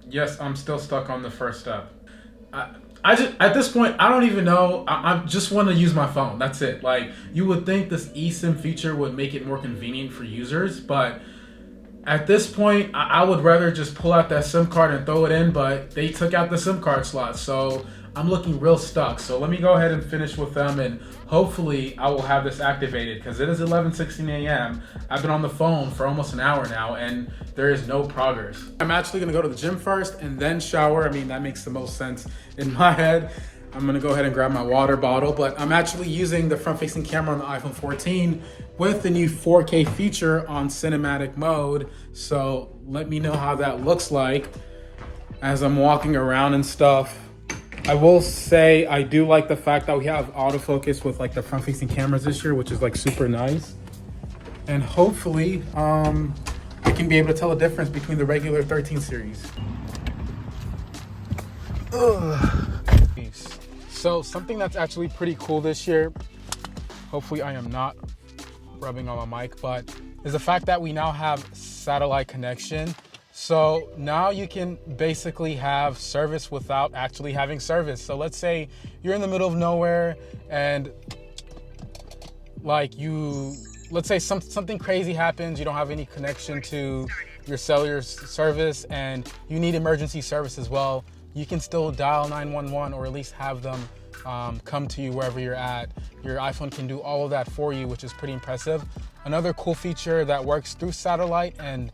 Yes, I'm still stuck on the first step. I just at this point I don't even know. I just want to use my phone. That's it. Like you would think this eSIM feature would make it more convenient for users, but at this point I would rather just pull out that SIM card and throw it in. But they took out the SIM card slot, so I'm looking real stuck. So let me go ahead and finish with them, and hopefully I will have this activated because it is 11:16 a.m. I've been on the phone for almost an hour now, and there is no progress. I'm actually gonna go to the gym first and then shower. I mean, that makes the most sense in my head. I'm gonna go ahead and grab my water bottle, but I'm actually using the front-facing camera on the iPhone 14 with the new 4K feature on cinematic mode. So let me know how that looks like as I'm walking around and stuff. I will say I do like the fact that we have autofocus with like the front-facing cameras this year, which is like super nice. And hopefully, I can be able to tell the difference between the regular 13 series. Ugh. So something that's actually pretty cool this year, hopefully I am not rubbing on my mic, but is the fact that we now have satellite connection. So now you can basically have service without actually having service. So let's say you're in the middle of nowhere and let's say something crazy happens, you don't have any connection to your cellular service and you need emergency service as well. You can still dial 911 or at least have them come to you wherever you're at. Your iPhone can do all of that for you, which is pretty impressive. Another cool feature that works through satellite and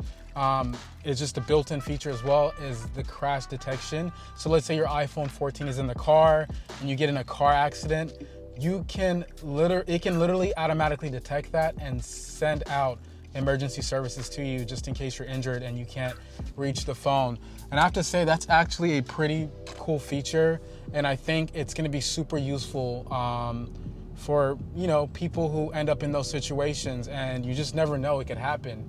is just a built-in feature as well is the crash detection. So let's say your iPhone 14 is in the car and you get in a car accident, it can literally automatically detect that and send out emergency services to you just in case you're injured and you can't reach the phone. And I have to say that's actually a pretty cool feature, and I think it's going to be super useful for people who end up in those situations, and you just never know, it could happen.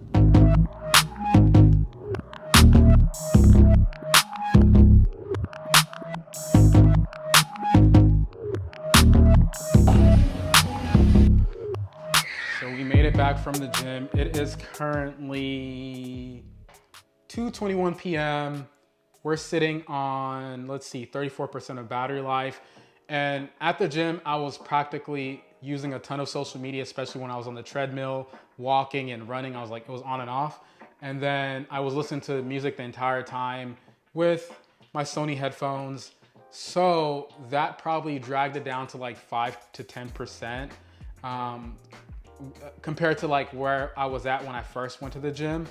So we made it back from the gym. It is currently 2:21 p.m. We're sitting on, let's see, 34% of battery life. And at the gym, I was practically using a ton of social media, especially when I was on the treadmill, walking and running. I was like, it was on and off. And then I was listening to music the entire time with my Sony headphones. So that probably dragged it down to like 5 to 10%. Compared to like where I was at when I first went to the gym.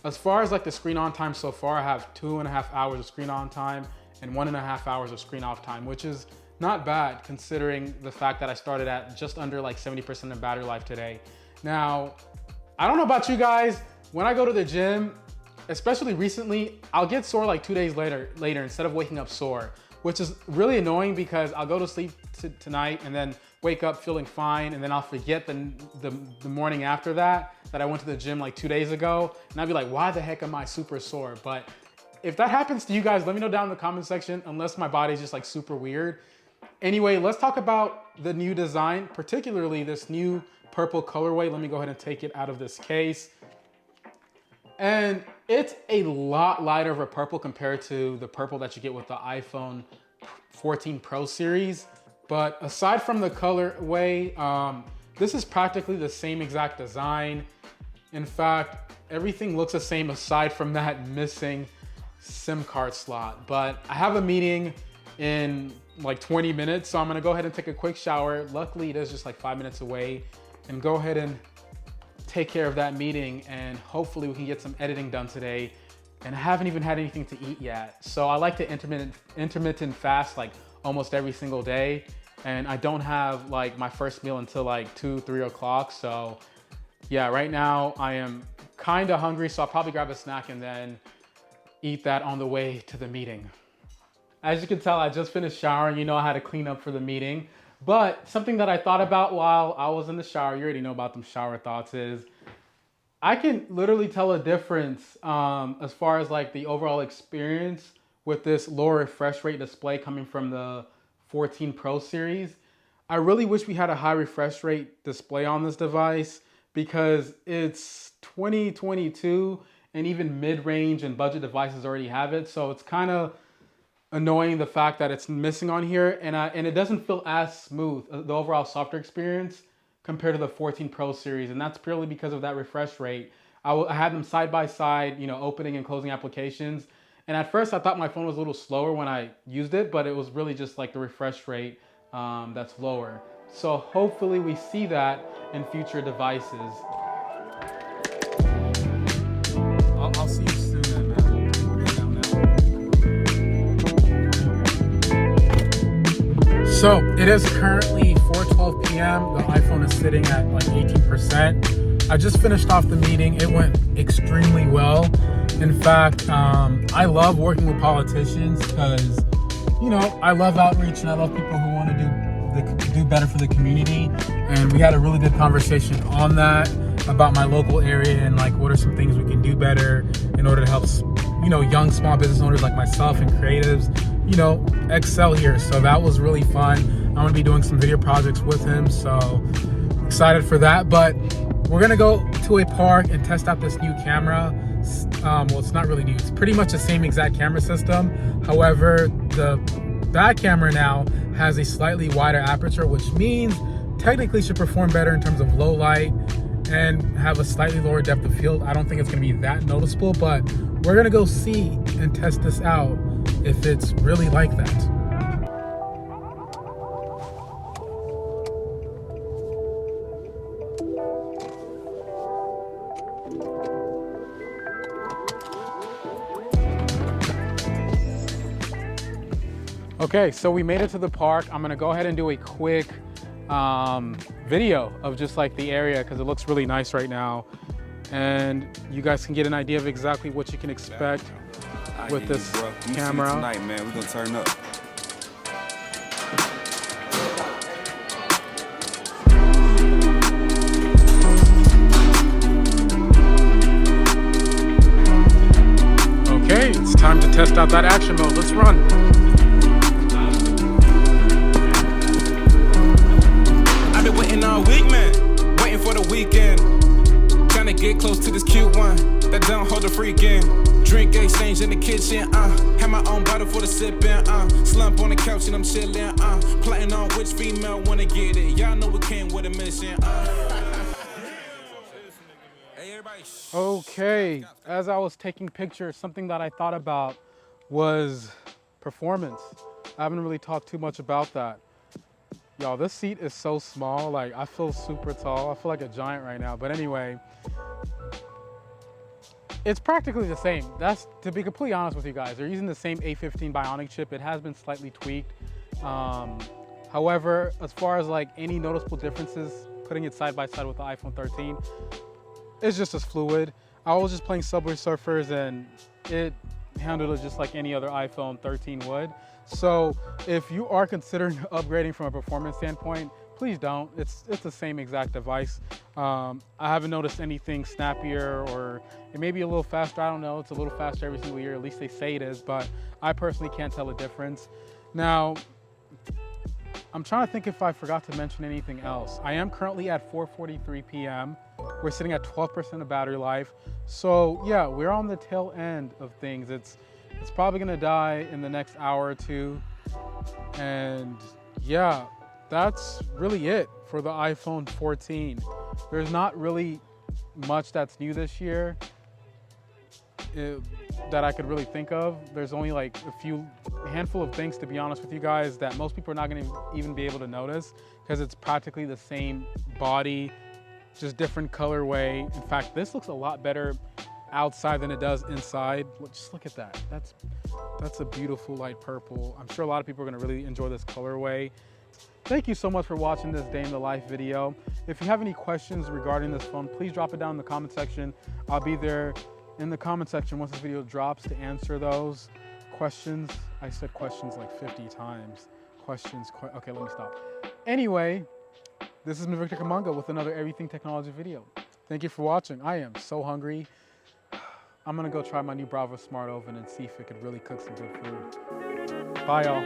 As far as like the screen on time so far, I have 2.5 hours of screen on time and 1.5 hours of screen off time, which is not bad considering the fact that I started at just under like 70% of battery life today. Now, I don't know about you guys, when I go to the gym, especially recently, I'll get sore like 2 days later instead of waking up sore, which is really annoying because I'll go to sleep tonight and then wake up feeling fine, and then I'll forget the morning after that I went to the gym like 2 days ago, and I'll be like, why the heck am I super sore? But if that happens to you guys, let me know down in the comment section, unless my body's just like super weird. Anyway, let's talk about the new design, particularly this new purple colorway. Let me go ahead and take it out of this case. And it's a lot lighter of a purple compared to the purple that you get with the iPhone 14 Pro series. But aside from the colorway, this is practically the same exact design. In fact, everything looks the same aside from that missing SIM card slot. But I have a meeting in like 20 minutes, so I'm gonna go ahead and take a quick shower. Luckily, it is just like 5 minutes away, and go ahead and take care of that meeting, and hopefully we can get some editing done today. And I haven't even had anything to eat yet. So I like to intermittent fast like almost every single day. And I don't have like my first meal until like 2-3 o'clock. So yeah, right now I am kind of hungry. So I'll probably grab a snack and then eat that on the way to the meeting. As you can tell, I just finished showering. You know, I had to clean up for the meeting. But something that I thought about while I was in the shower, you already know about them shower thoughts, is I can literally tell a difference as far as like the overall experience with this lower refresh rate display coming from the 14 Pro series. I really wish we had a high refresh rate display on this device because it's 2022 and even mid-range and budget devices already have it. So it's kind of annoying the fact that it's missing on here, and it doesn't feel as smooth, the overall software experience, compared to the 14 Pro series, and that's purely because of that refresh rate. I had them side by side, you know, opening and closing applications, and at first I thought my phone was a little slower when I used it, but it was really just like the refresh rate that's lower. So hopefully we see that in future devices. I'll see you soon then, man. So it is currently 4:12 p.m. The iPhone is sitting at like 18%. I just finished off the meeting. It went extremely well. In fact, I love working with politicians because, you know, I love outreach and I love people who want to do better for the community. And we had a really good conversation on that, about my local area and like what are some things we can do better in order to help, you know, young small business owners like myself and creatives, you know, excel here. So that was really fun. I'm gonna be doing some video projects with him, so excited for that. But we're gonna go to a park and test out this new camera. Well, it's not really new. It's pretty much the same exact camera system. However, the back camera now has a slightly wider aperture, which means technically should perform better in terms of low light and have a slightly lower depth of field. I don't think it's gonna be that noticeable, but we're gonna go see and test this out if it's really like that. Okay, so we made it to the park. I'm gonna go ahead and do a quick video of just like the area because it looks really nice right now. And you guys can get an idea of exactly what you can expect with this camera. Tonight, man, we're gonna turn up. Okay, it's time to test out that action mode. Let's run. I've been waiting all week, man, waiting for the weekend. Trying to get close to this cute one that don't hold a freaking. Drink exchange in the kitchen, have my own bottle for the sipping, slump on the couch and I'm chilling, plotting on which female wanna get it. Y'all know we came with a mission, Hey, everybody. Okay, as I was taking pictures, something that I thought about was performance. I haven't really talked too much about that. Y'all, this seat is so small, like I feel super tall. I feel like a giant right now, but anyway, it's practically the same. That's, to be completely honest with you guys, they're using the same A15 Bionic chip. It has been slightly tweaked. However, as far as like any noticeable differences, putting it side by side with the iPhone 13, it's just as fluid. I was just playing Subway Surfers and it handled it just like any other iPhone 13 would. So if you are considering upgrading from a performance standpoint, please don't. It's the same exact device. I haven't noticed anything snappier, or it may be a little faster. I don't know. It's a little faster every single year. At least they say it is, but I personally can't tell a difference. Now, I'm trying to think if I forgot to mention anything else. I am currently at 4:43 p.m. We're sitting at 12% of battery life. So yeah, we're on the tail end of things. It's probably gonna die in the next hour or two. And yeah, that's really it for the iPhone 14. There's not really much that's new this year that I could really think of. There's only like a handful of things, to be honest with you guys, that most people are not gonna even be able to notice because it's practically the same body, just different colorway. In fact, this looks a lot better outside than it does inside. Just look at that. That's a beautiful light purple. I'm sure a lot of people are gonna really enjoy this colorway. Thank you so much for watching this day in the life video. If you have any questions regarding this phone, please drop it down in the comment section. I'll be there in the comment section once this video drops to answer those questions. I said questions like 50 times. Okay, let me stop. Anyway, this is Victor Kamanga with another Everything Technology video. Thank you for watching. I am so hungry. I'm gonna go try my new Bravo Smart Oven and see if it could really cook some good food. Bye, y'all.